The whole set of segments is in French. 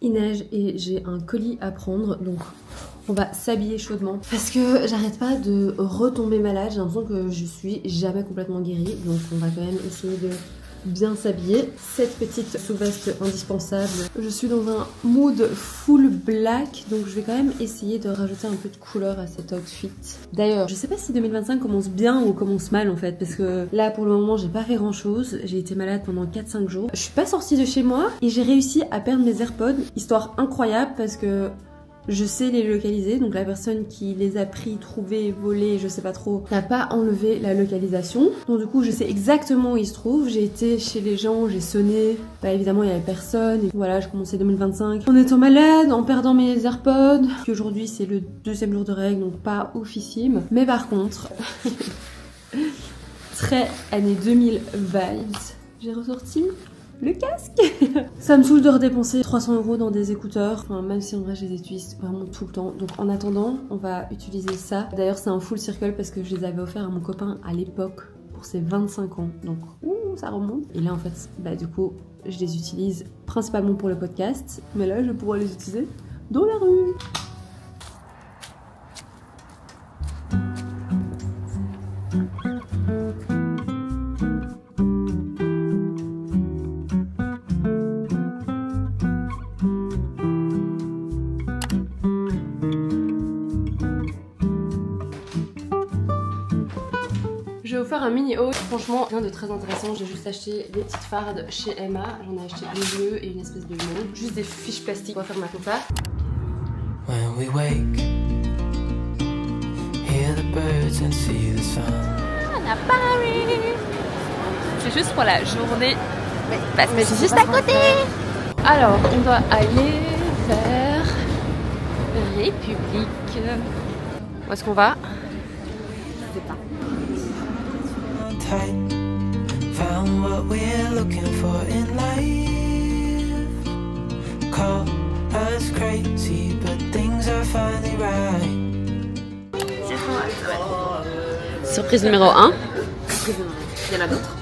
il neige et j'ai un colis à prendre, donc on va s'habiller chaudement parce que j'arrête pas de retomber malade. J'ai l'impression que je suis jamais complètement guérie, donc on va quand même essayer de bien s'habiller. Cette petite sous-veste indispensable. Je suis dans un mood full black, donc je vais quand même essayer de rajouter un peu de couleur à cet outfit. D'ailleurs, je sais pas si 2025 commence bien ou commence mal en fait, parce que là pour le moment j'ai pas fait grand chose. J'ai été malade pendant 4-5 jours. Je suis pas sortie de chez moi et j'ai réussi à perdre mes AirPods. Histoire incroyable parce que je sais les localiser, donc la personne qui les a pris, trouvés, volés, je sais pas trop, n'a pas enlevé la localisation. Donc du coup, je sais exactement où ils se trouvent. J'ai été chez les gens, j'ai sonné. Bah évidemment, il y avait personne. Et voilà, je commençais 2025 en étant malade, en perdant mes AirPods. Puis aujourd'hui, c'est le 2e jour de règle, donc pas oufissime. Mais par contre, très année 2000 vibes. J'ai ressorti le casque. Ça me saoule de redépenser 300 € dans des écouteurs, enfin, même si en vrai je les utilise vraiment tout le temps. Donc en attendant, on va utiliser ça. D'ailleurs c'est un full circle parce que je les avais offerts à mon copain à l'époque pour ses 25 ans. Donc ça remonte. Et là en fait, bah du coup, je les utilise principalement pour le podcast. Mais là je pourrais les utiliser dans la rue. J'ai offert un mini haul, franchement rien de très intéressant. J'ai juste acheté des petites fardes chez Emma. J'en ai acheté une bleue et une espèce de jaune. Juste des fiches plastiques pour faire ma compta. When we wake, hear the birds and see the sun. On a Paris. C'est juste pour la journée, parce que c'est juste à côté. Alors on doit aller vers République. Où est-ce qu'on va? Je sais pas. Found what we're looking for in life. Call us crazy, but things are finally right. Surprise numéro 1. Il y en a d'autres.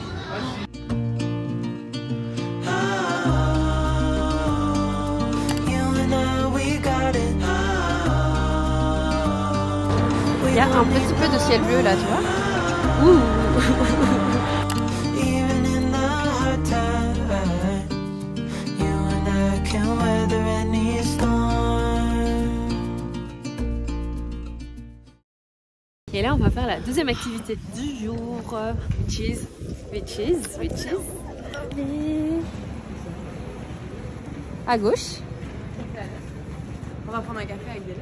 Il y a un petit peu de ciel bleu là, tu vois. Ouh. Et là on va faire la deuxième activité du jour, which is à gauche. On va prendre un café avec des lettres.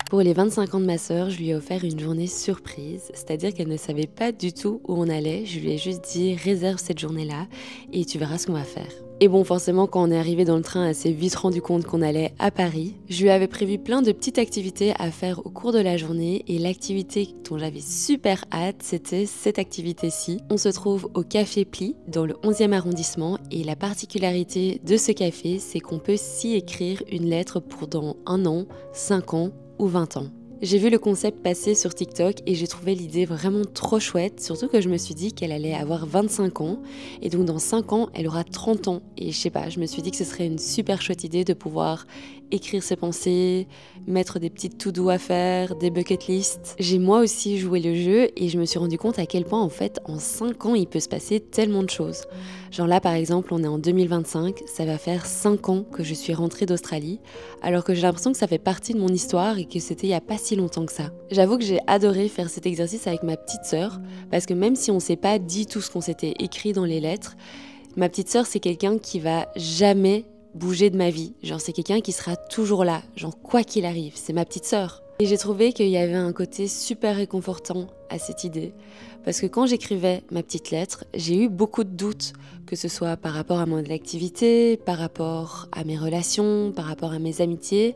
Pour les 25 ans de ma sœur, je lui ai offert une journée surprise, c'est-à-dire qu'elle ne savait pas du tout où on allait. Je lui ai juste dit réserve cette journée-là et tu verras ce qu'on va faire. Et bon, forcément, quand on est arrivé dans le train, elle s'est vite rendu compte qu'on allait à Paris. Je lui avais prévu plein de petites activités à faire au cours de la journée et l'activité dont j'avais super hâte, c'était cette activité-ci. On se trouve au Café Pli, dans le 11e arrondissement, et la particularité de ce café, c'est qu'on peut s'y écrire une lettre pour dans 1 an, 5 ans ou 20 ans. J'ai vu le concept passer sur TikTok et j'ai trouvé l'idée vraiment trop chouette, surtout que je me suis dit qu'elle allait avoir 25 ans et donc dans 5 ans, elle aura 30 ans. Et je sais pas, je me suis dit que ce serait une super chouette idée de pouvoir écrire ses pensées, mettre des petites to-do à faire, des bucket lists. J'ai moi aussi joué le jeu et je me suis rendu compte à quel point en fait en 5 ans il peut se passer tellement de choses. Genre là par exemple on est en 2025, ça va faire 5 ans que je suis rentrée d'Australie alors que j'ai l'impression que ça fait partie de mon histoire et que c'était il y a pas si longtemps que ça. J'avoue que j'ai adoré faire cet exercice avec ma petite sœur parce que même si on s'est pas dit tout ce qu'on s'était écrit dans les lettres, ma petite sœur c'est quelqu'un qui va jamais bouger de ma vie, genre c'est quelqu'un qui sera toujours là, genre quoi qu'il arrive, c'est ma petite sœur. Et j'ai trouvé qu'il y avait un côté super réconfortant à cette idée, parce que quand j'écrivais ma petite lettre, j'ai eu beaucoup de doutes, que ce soit par rapport à mon activité, par rapport à mes relations, par rapport à mes amitiés,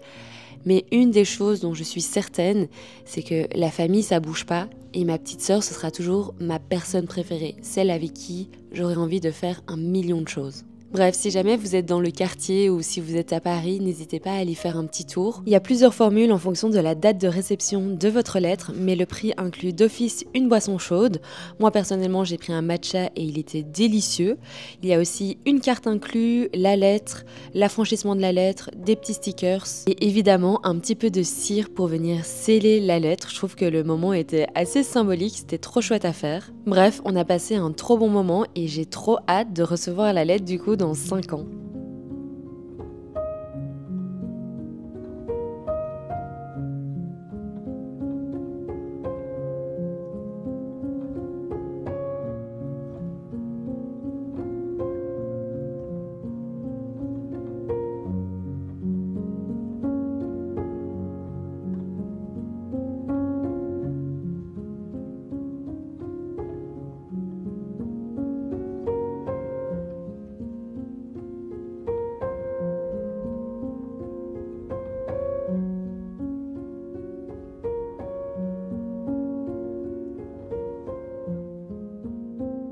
mais une des choses dont je suis certaine, c'est que la famille ça bouge pas, et ma petite sœur ce sera toujours ma personne préférée, celle avec qui j'aurais envie de faire 1 million de choses. Bref, si jamais vous êtes dans le quartier ou si vous êtes à Paris, n'hésitez pas à aller faire un petit tour. Il y a plusieurs formules en fonction de la date de réception de votre lettre, mais le prix inclut d'office une boisson chaude. Moi personnellement, j'ai pris un matcha et il était délicieux. Il y a aussi une carte inclue, la lettre, l'affranchissement de la lettre, des petits stickers et évidemment un petit peu de cire pour venir sceller la lettre. Je trouve que le moment était assez symbolique, c'était trop chouette à faire. Bref, on a passé un trop bon moment et j'ai trop hâte de recevoir la lettre du coup dans 5 ans.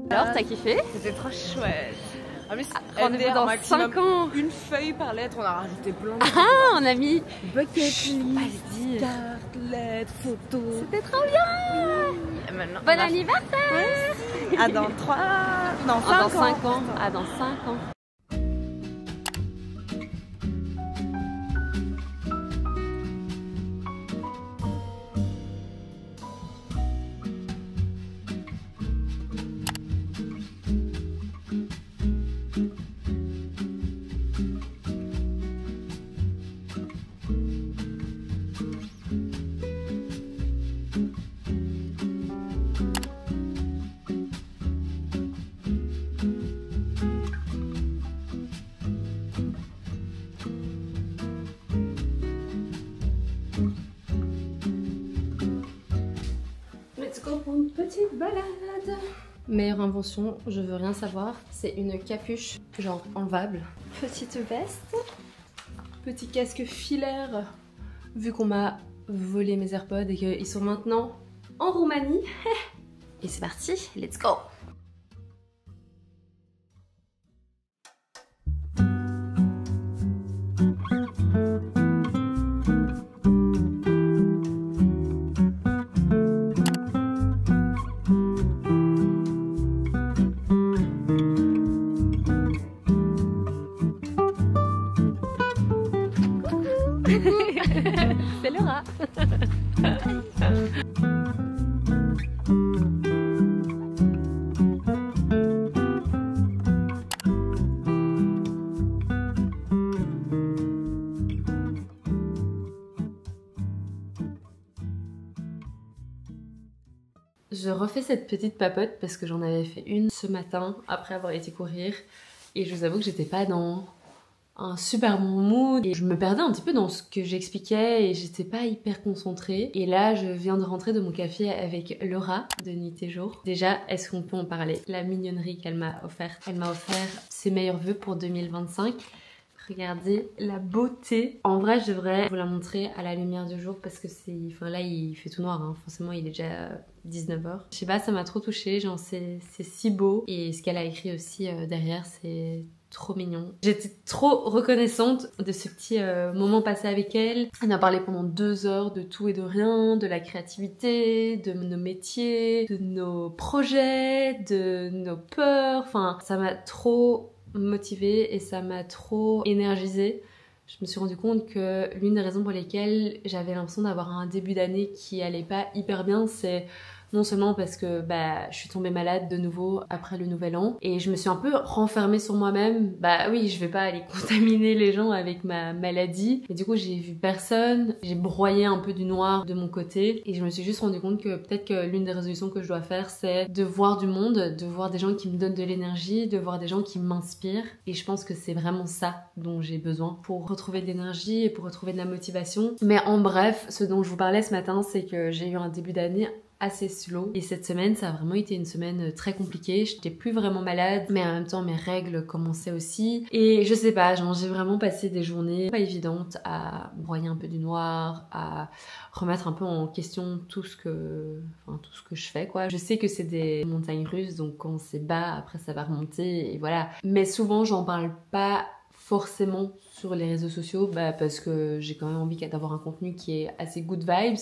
Alors, t'as kiffé? C'était trop chouette. En plus, rendez-vous dans 5 ans. Une feuille par lettre, on a rajouté plein de Ah, on a mis bucket list, dire. carte, lettre, photo. C'était trop bien. Maintenant, Bon anniversaire. Ah, dans 3... Non, 5 dans ans. 5 ans. Ah, dans 5 ans. Let's go pour une petite balade. Meilleure invention, je veux rien savoir, c'est une capuche genre enlevable. Petite veste, petit casque filaire, vu qu'on m'a volé mes AirPods et qu'ils sont maintenant en Roumanie. Et c'est parti, let's go. C'est le rat. Je refais cette petite papote parce que j'en avais fait une ce matin après avoir été courir et je vous avoue que j'étais pas dans un super bon mood et je me perdais un petit peu dans ce que j'expliquais et j'étais pas hyper concentrée. Et là je viens de rentrer de mon café avec Laura de Nuit et Jour. Déjà, est-ce qu'on peut en parler? La mignonnerie qu'elle m'a offerte. Elle m'a offert ses meilleurs vœux pour 2025. Regardez la beauté. En vrai, je devrais vous la montrer à la lumière du jour parce que c'est... Enfin là, il fait tout noir, hein. Forcément, il est déjà 19h. Je sais pas, ça m'a trop touchée. Genre, c'est si beau. Et ce qu'elle a écrit aussi derrière, c'est trop mignon. J'étais trop reconnaissante de ce petit moment passé avec elle. Elle m'a parlé pendant 2 heures de tout et de rien, de la créativité, de nos métiers, de nos projets, de nos peurs. Enfin, ça m'a trop motivée et ça m'a trop énergisée. Je me suis rendu compte que l'une des raisons pour lesquelles j'avais l'impression d'avoir un début d'année qui allait pas hyper bien, c'est non seulement parce que je suis tombée malade de nouveau après le nouvel an et je me suis un peu renfermée sur moi-même. Bah oui, je vais pas aller contaminer les gens avec ma maladie. Et du coup, j'ai vu personne, j'ai broyé un peu du noir de mon côté et je me suis juste rendu compte que peut-être que l'une des résolutions que je dois faire, c'est de voir du monde, de voir des gens qui me donnent de l'énergie, de voir des gens qui m'inspirent. Et je pense que c'est vraiment ça dont j'ai besoin pour retrouver de l'énergie et pour retrouver de la motivation. Mais en bref, ce dont je vous parlais ce matin, c'est que j'ai eu un début d'année assez slow. Et cette semaine, ça a vraiment été une semaine très compliquée. J'étais plus vraiment malade, mais en même temps, mes règles commençaient aussi. Et je sais pas, genre, j'ai vraiment passé des journées pas évidentes à broyer un peu du noir, à remettre un peu en question tout ce que je fais, quoi. Je sais que c'est des montagnes russes, donc quand c'est bas, après ça va remonter, et voilà. Mais souvent, j'en parle pas forcément sur les réseaux sociaux, parce que j'ai quand même envie d'avoir un contenu qui est assez good vibes.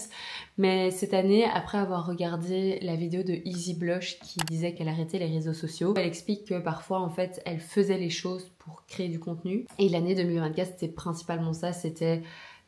Mais cette année, après avoir regardé la vidéo de Easy Blush qui disait qu'elle arrêtait les réseaux sociaux, elle explique que parfois en fait elle faisait les choses pour créer du contenu. Et l'année 2024 c'était principalement ça,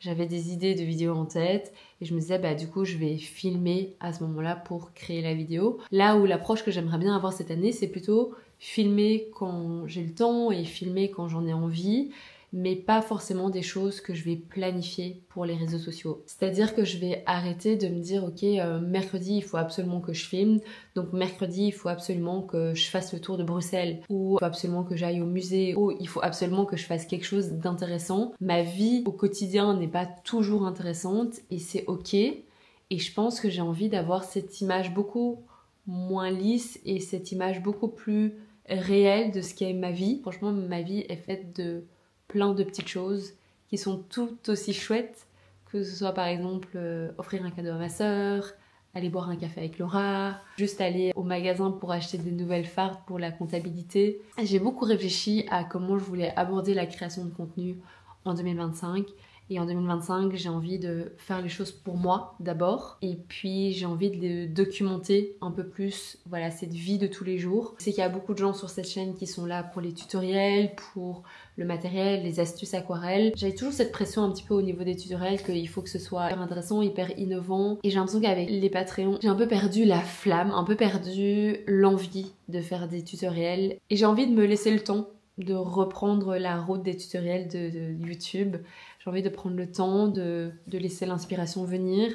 j'avais des idées de vidéos en tête et je me disais du coup je vais filmer à ce moment-là pour créer la vidéo. Là où l'approche que j'aimerais bien avoir cette année, c'est plutôt filmer quand j'ai le temps et filmer quand j'en ai envie, mais pas forcément des choses que je vais planifier pour les réseaux sociaux. C'est-à-dire que je vais arrêter de me dire ok, mercredi il faut absolument que je filme, donc mercredi il faut absolument que je fasse le tour de Bruxelles, ou il faut absolument que j'aille au musée, ou il faut absolument que je fasse quelque chose d'intéressant. Ma vie au quotidien n'est pas toujours intéressante et c'est ok, et je pense que j'ai envie d'avoir cette image beaucoup moins lisse et cette image beaucoup plus réelle de ce qu'est ma vie. Franchement, ma vie est faite de plein de petites choses qui sont tout aussi chouettes, que ce soit par exemple offrir un cadeau à ma sœur, aller boire un café avec Laura, juste aller au magasin pour acheter des nouvelles fardes pour la comptabilité. J'ai beaucoup réfléchi à comment je voulais aborder la création de contenu en 2025. Et en 2025, j'ai envie de faire les choses pour moi d'abord. Et puis j'ai envie de documenter un peu plus cette vie de tous les jours. Je sais qu'il y a beaucoup de gens sur cette chaîne qui sont là pour les tutoriels, pour le matériel, les astuces aquarelles. J'avais toujours cette pression un petit peu au niveau des tutoriels qu'il faut que ce soit hyper intéressant, hyper innovant. Et j'ai l'impression qu'avec les Patreons, j'ai un peu perdu la flamme, un peu perdu l'envie de faire des tutoriels. Et j'ai envie de me laisser le temps de reprendre la route des tutoriels de YouTube. J'ai envie de prendre le temps de laisser l'inspiration venir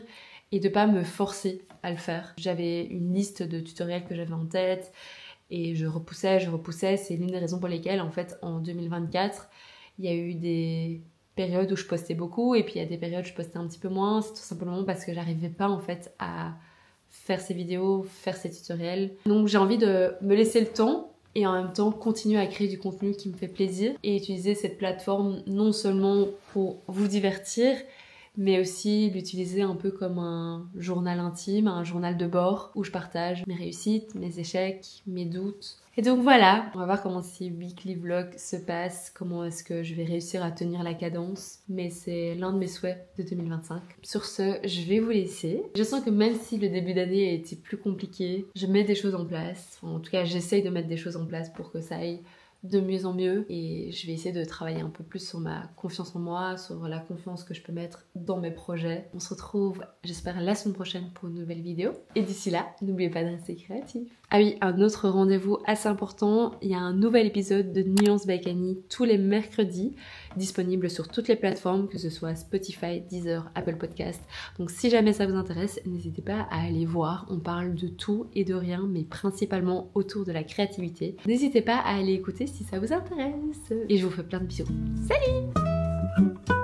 et de pas me forcer à le faire. J'avais une liste de tutoriels que j'avais en tête et je repoussais. C'est l'une des raisons pour lesquelles en fait en 2024 il y a eu des périodes où je postais beaucoup et puis il y a des périodes où je postais un petit peu moins. C'est tout simplement parce que j'arrivais pas en fait à faire ces vidéos, faire ces tutoriels. Donc j'ai envie de me laisser le temps et en même temps continuer à créer du contenu qui me fait plaisir et utiliser cette plateforme non seulement pour vous divertir, mais aussi l'utiliser un peu comme un journal intime, un journal de bord où je partage mes réussites, mes échecs, mes doutes. Et donc voilà, on va voir comment ces weekly vlogs se passent, comment est-ce que je vais réussir à tenir la cadence, mais c'est l'un de mes souhaits de 2025. Sur ce, je vais vous laisser. Je sens que même si le début d'année a été plus compliqué, je mets des choses en place. En tout cas, j'essaye de mettre des choses en place pour que ça aille de mieux en mieux et je vais essayer de travailler un peu plus sur ma confiance en moi, sur la confiance que je peux mettre dans mes projets. On se retrouve, j'espère, la semaine prochaine pour une nouvelle vidéo. Et d'ici là, n'oubliez pas de rester créatif. Ah oui, un autre rendez-vous assez important, il y a un nouvel épisode de Nuance by Kani tous les mercredis, disponible sur toutes les plateformes, que ce soit Spotify, Deezer, Apple Podcast. Donc si jamais ça vous intéresse, n'hésitez pas à aller voir. On parle de tout et de rien, mais principalement autour de la créativité. N'hésitez pas à aller écouter si ça vous intéresse. Et je vous fais plein de bisous. Salut!